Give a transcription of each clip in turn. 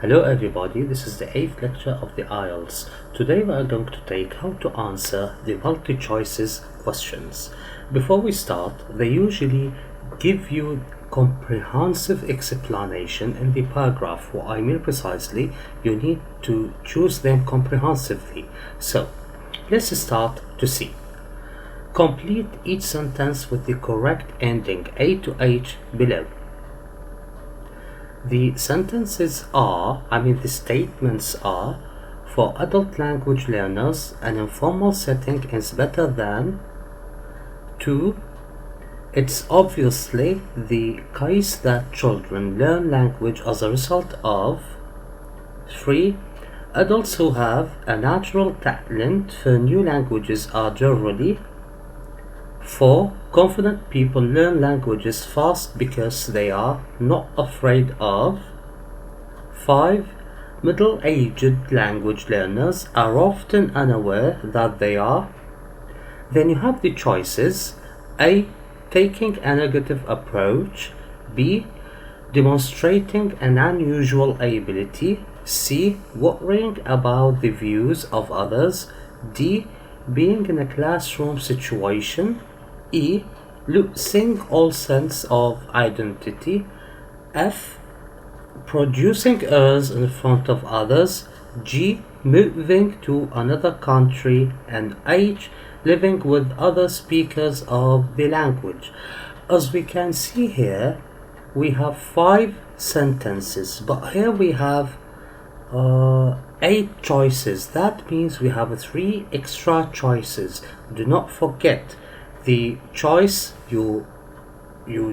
Hello everybody, this is the 8th lecture of the IELTS. Today we are going to take how to answer the multi-choices questions. Before we start, they usually give you comprehensive explanation in the paragraph. What I mean precisely, you need to choose them comprehensively. So, let's start to see. Complete each sentence with the correct ending A to H below. The sentences the statements are: for adult language learners, an informal setting is better than. 2. It's obviously the case that children learn language as a result of. 3. Adults who have a natural talent for new languages are generally. 4. Confident people learn languages fast because they are not afraid of. 5. Middle-aged language learners are often unaware that they are. Then you have the choices: A. Taking a negative approach. B. Demonstrating an unusual ability. C. Worrying about the views of others. D. Being in a classroom situation. E. Losing all sense of identity. F. Producing errors in front of others. G. Moving to another country. And H. Living with other speakers of the language. As we can see here, we have 5 sentences, but here we have 8 choices. That means we have 3 extra choices. Do not forget, the choice you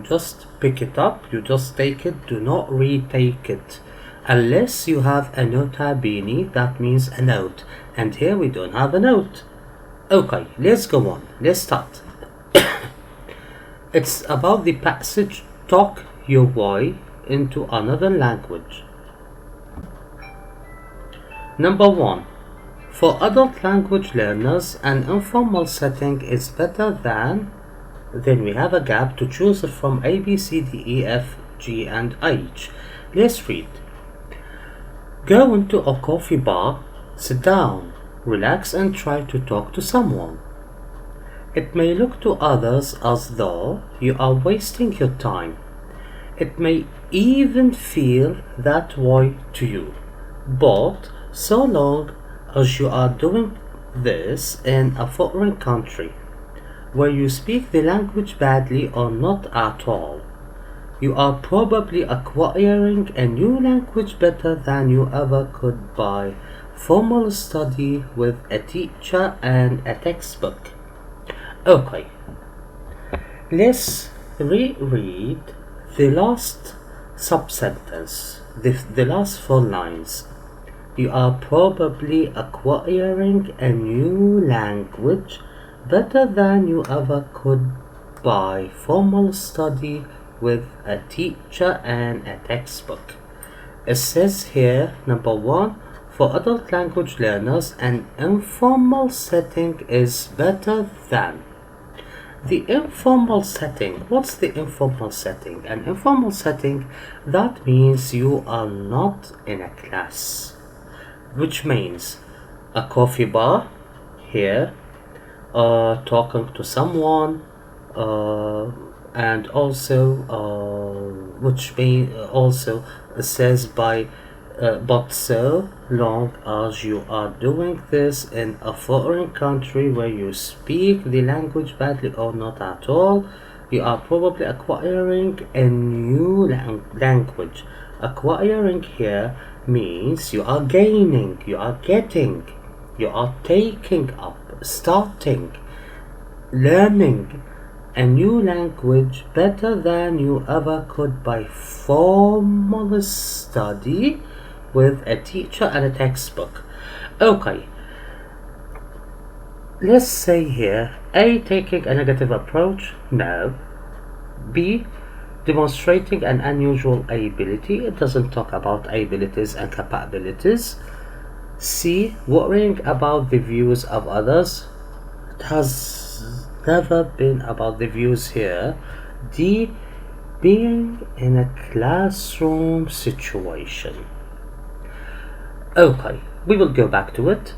just pick it up, you just take it, do not retake it unless you have a nota bene, that means a note, and here we don't have a note. Okay, let's go on, let's start. It's about the passage talk your way into another language. Number 1. For adult language learners, an informal setting is better than. Then we have a gap to choose from: A, B, C, D, E, F, G, and H. Let's read. Go into a coffee bar, sit down, relax, and try to talk to someone. It may look to others as though you are wasting your time. It may even feel that way to you. But so long as you are doing this in a foreign country, where you speak the language badly or not at all, you are probably acquiring a new language better than you ever could by formal study with a teacher and a textbook. Okay, let's reread the last sub-sentence, the last 4 lines. You are probably acquiring a new language better than you ever could by formal study with a teacher and a textbook. It says here, number 1, for adult language learners, an informal setting is better than. The informal setting, what's the informal setting? An informal setting, that means you are not in a class, which means a coffee bar here, talking to someone, and also which means also says by but so long as you are doing this in a foreign country where you speak the language badly or not at all, you are probably acquiring a new language. Acquiring here means you are gaining, you are getting, you are taking up, starting, learning a new language better than you ever could by formal study with a teacher and a textbook. Okay, let's say here: A, taking a negative approach. No. B, demonstrating an unusual ability. It doesn't talk about abilities and capabilities. C, worrying about the views of others. It has never been about the views here. D, being in a classroom situation. Okay, we will go back to it.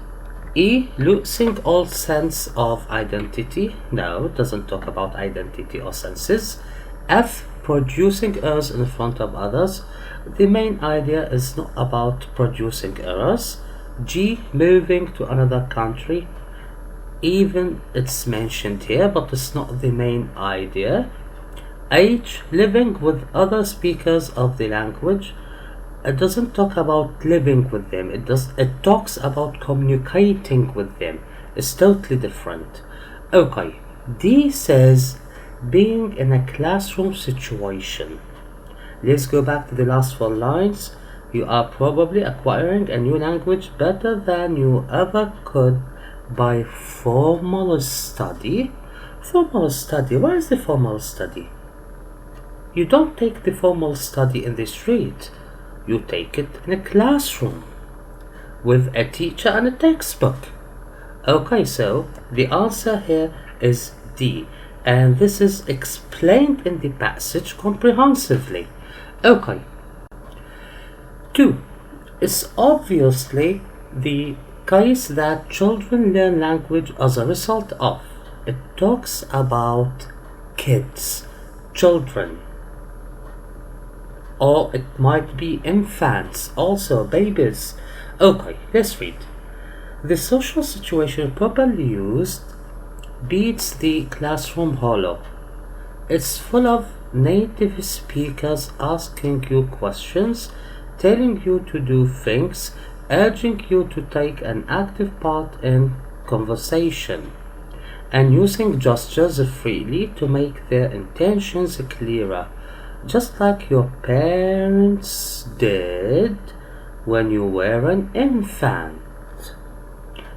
E. Losing all sense of identity. No, it doesn't talk about identity or senses. F. Producing errors in front of others. The main idea is not about producing errors. G. Moving to another country. Even it's mentioned here, but it's not the main idea. H. Living with other speakers of the language. It doesn't talk about living with them. It talks about communicating with them. It's totally different. Okay. D says being in a classroom situation. Let's go back to the last 4 lines. You are probably acquiring a new language better than you ever could by formal study. Formal study? Where is the formal study? You don't take the formal study in the street. You take it in a classroom with a teacher and a textbook. Okay, so the answer here is D, and this is explained in the passage comprehensively. Okay. 2. It's obviously the case that children learn language as a result of. It talks about kids, children, or it might be infants, also babies. Okay, let's read. The social situation properly used beats the classroom hollow. It's full of native speakers asking you questions, telling you to do things, urging you to take an active part in conversation, and using gestures freely to make their intentions clearer, just like your parents did when you were an infant.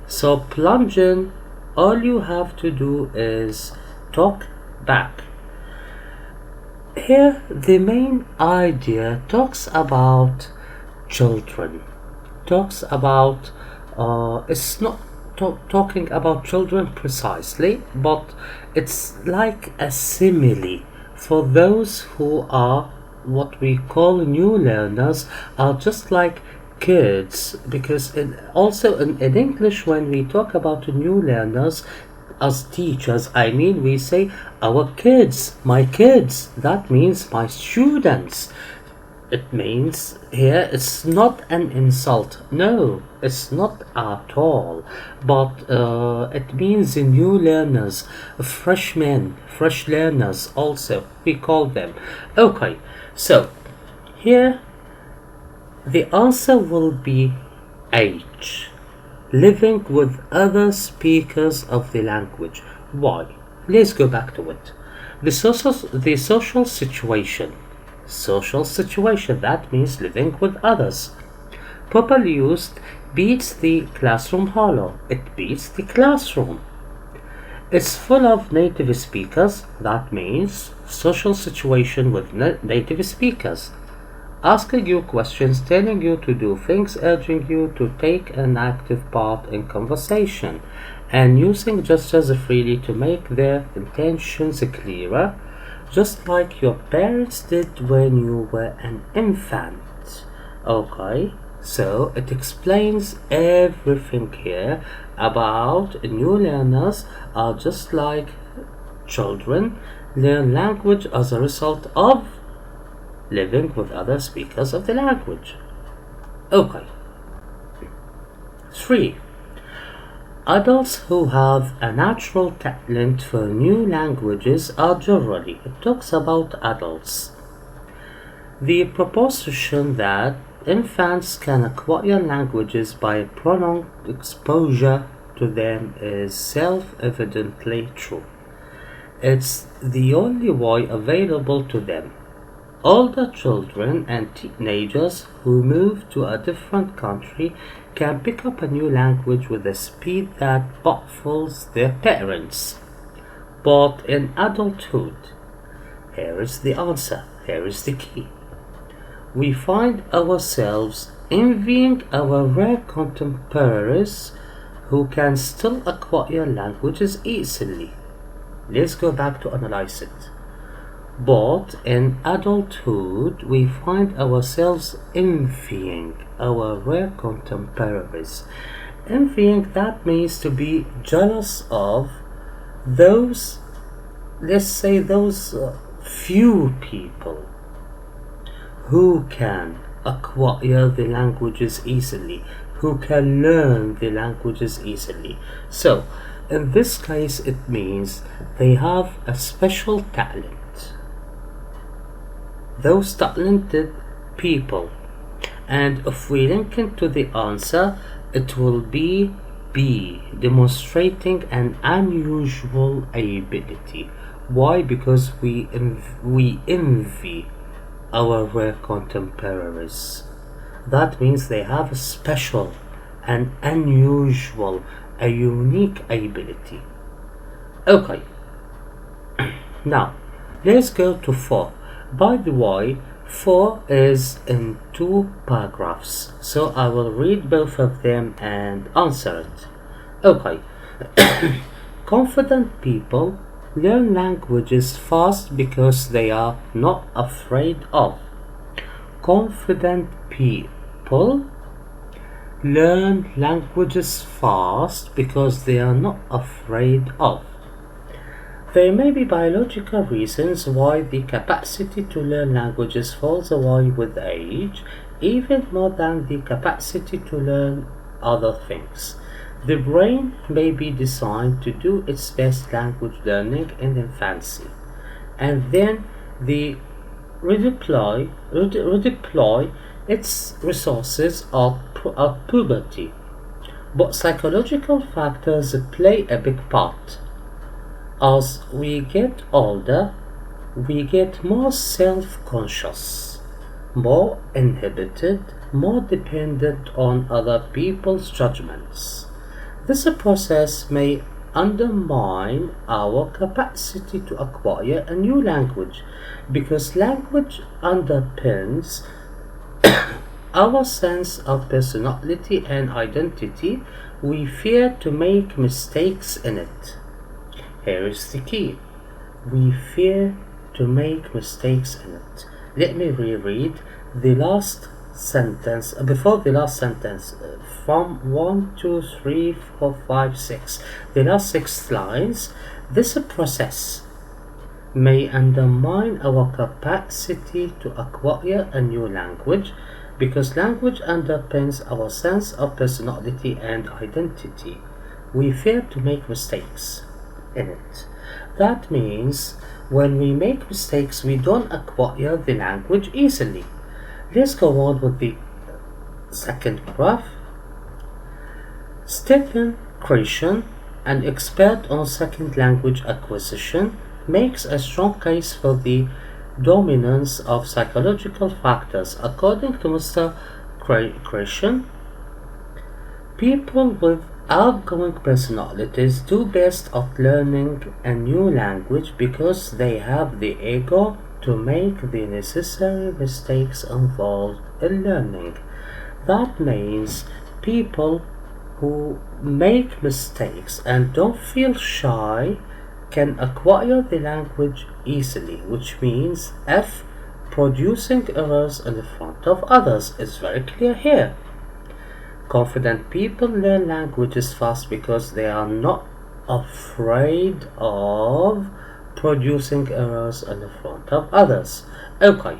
So plunge in. All you have to do is talk back. Here, the main idea talks about children. Talks about, it's not talking about children precisely, but it's like a simile for those who are what we call new learners, are just like kids, because also in English, when we talk about new learners as teachers, we say our kids, my kids. That means my students. It means here it's not an insult. No, it's not at all. But it means the new learners, freshmen, fresh learners also, we call them. Okay, so here the answer will be H. Living with other speakers of the language. Why? Let's go back to it. The social situation. Social situation, that means living with others. Properly used beats the classroom hollow. It beats the classroom. It's full of native speakers. That means social situation with native speakers. Asking you questions, telling you to do things, urging you to take an active part in conversation, and using gestures freely to make their intentions clearer, just like your parents did when you were an infant. Okay, so it explains everything here about new learners are just like children, learn language as a result of living with other speakers of the language. Okay. 3. Adults who have a natural talent for new languages are generally, it talks about adults. The proposition that infants can acquire languages by prolonged exposure to them is self-evidently true. It's the only way available to them. Older children and teenagers who move to a different country can pick up a new language with a speed that baffles their parents. But in adulthood, here is the answer, here is the key. We find ourselves envying our rare contemporaries who can still acquire languages easily. Let's go back to analyze it. But in adulthood, we find ourselves envying our rare contemporaries. Envying, that means to be jealous of those, let's say, those few people who can acquire the languages easily, who can learn the languages easily. So, in this case, it means they have a special talent. Those talented people. And if we link it to the answer, it will be B, demonstrating an unusual ability. Why? Because we envy our rare contemporaries. That means they have a special, an unusual, a unique ability. Okay, now let's go to 4. By the way, 4 is in 2 paragraphs, so I will read both of them and answer it. Okay. Confident people learn languages fast because they are not afraid of. Confident people learn languages fast because they are not afraid of. There may be biological reasons why the capacity to learn languages falls away with age, even more than the capacity to learn other things. The brain may be designed to do its best language learning in infancy, and then redeploy its resources at puberty. But psychological factors play a big part. As we get older, we get more self-conscious, more inhibited, more dependent on other people's judgments. This process may undermine our capacity to acquire a new language, because language underpins our sense of personality and identity. We fear to make mistakes in it. Here is the key. We fear to make mistakes in it. Let me reread the last sentence, before the last sentence, from 1, 2, 3, 4, 5, 6. The last 6 lines. This process may undermine our capacity to acquire a new language, because language underpins our sense of personality and identity. We fear to make mistakes in it. That means when we make mistakes, we don't acquire the language easily. Let's go on with the second graph. Stephen Christian, an expert on second language acquisition, makes a strong case for the dominance of psychological factors. According to Mr. Christian, people with outgoing personalities do best at learning a new language because they have the ego to make the necessary mistakes involved in learning. That means people who make mistakes and don't feel shy can acquire the language easily, which means F, producing errors in front of others, is very clear here. Confident people learn languages fast because they are not afraid of producing errors in front of others. Okay,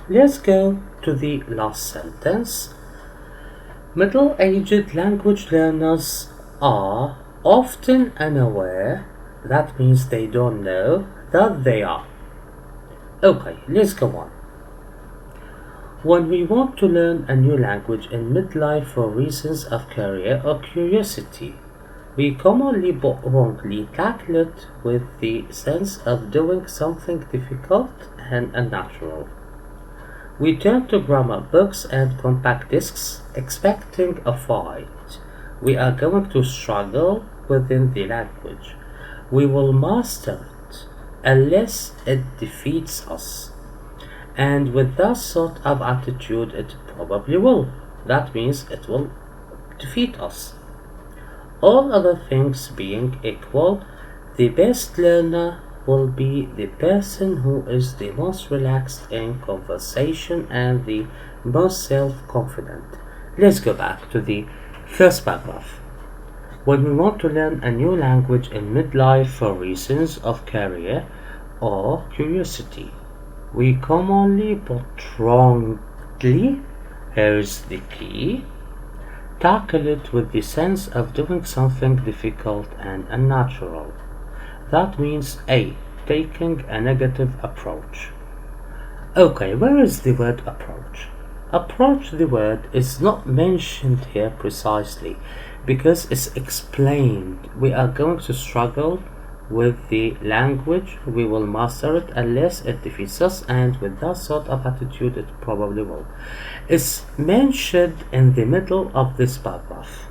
let's go to the last sentence. Middle-aged language learners are often unaware, that means they don't know, that they are. Okay, let's go on. When we want to learn a new language in midlife for reasons of career or curiosity, we commonly but wrongly tackle it with the sense of doing something difficult and unnatural. We turn to grammar books and compact discs expecting a fight. We are going to struggle within the language. We will master it unless it defeats us. And with that sort of attitude, it probably will. That means it will defeat us. All other things being equal, the best learner will be the person who is the most relaxed in conversation and the most self-confident. Let's go back to the first paragraph. When we want to learn a new language in midlife for reasons of career or curiosity, we commonly but strongly, here's the key, tackle it with the sense of doing something difficult and unnatural. That means A. Taking a negative approach. Okay, where is the word approach? Approach, the word, is not mentioned here precisely because it's explained. We are going to struggle with the language. We will master it unless it defeats us, and with that sort of attitude it probably will. It's mentioned in the middle of this paragraph.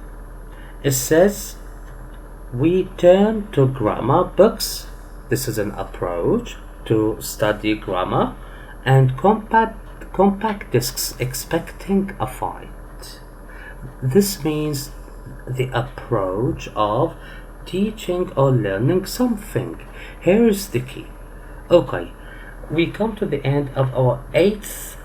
It says we turn to grammar books. This is an approach to study grammar, and compact discs expecting a fight. This means the approach of teaching or learning something. Here is the key. Okay, we come to the end of our 8th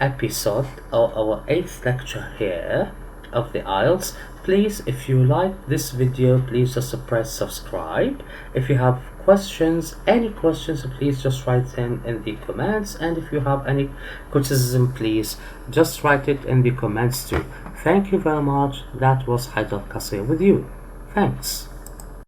episode or our 8th lecture here of the IELTS. Please, if you like this video, please just press subscribe. If you have questions, any questions, please just write them in the comments, and if you have any criticism, please just write it in the comments too. Thank you very much. That was Haidar ALcasseer with you. Thanks.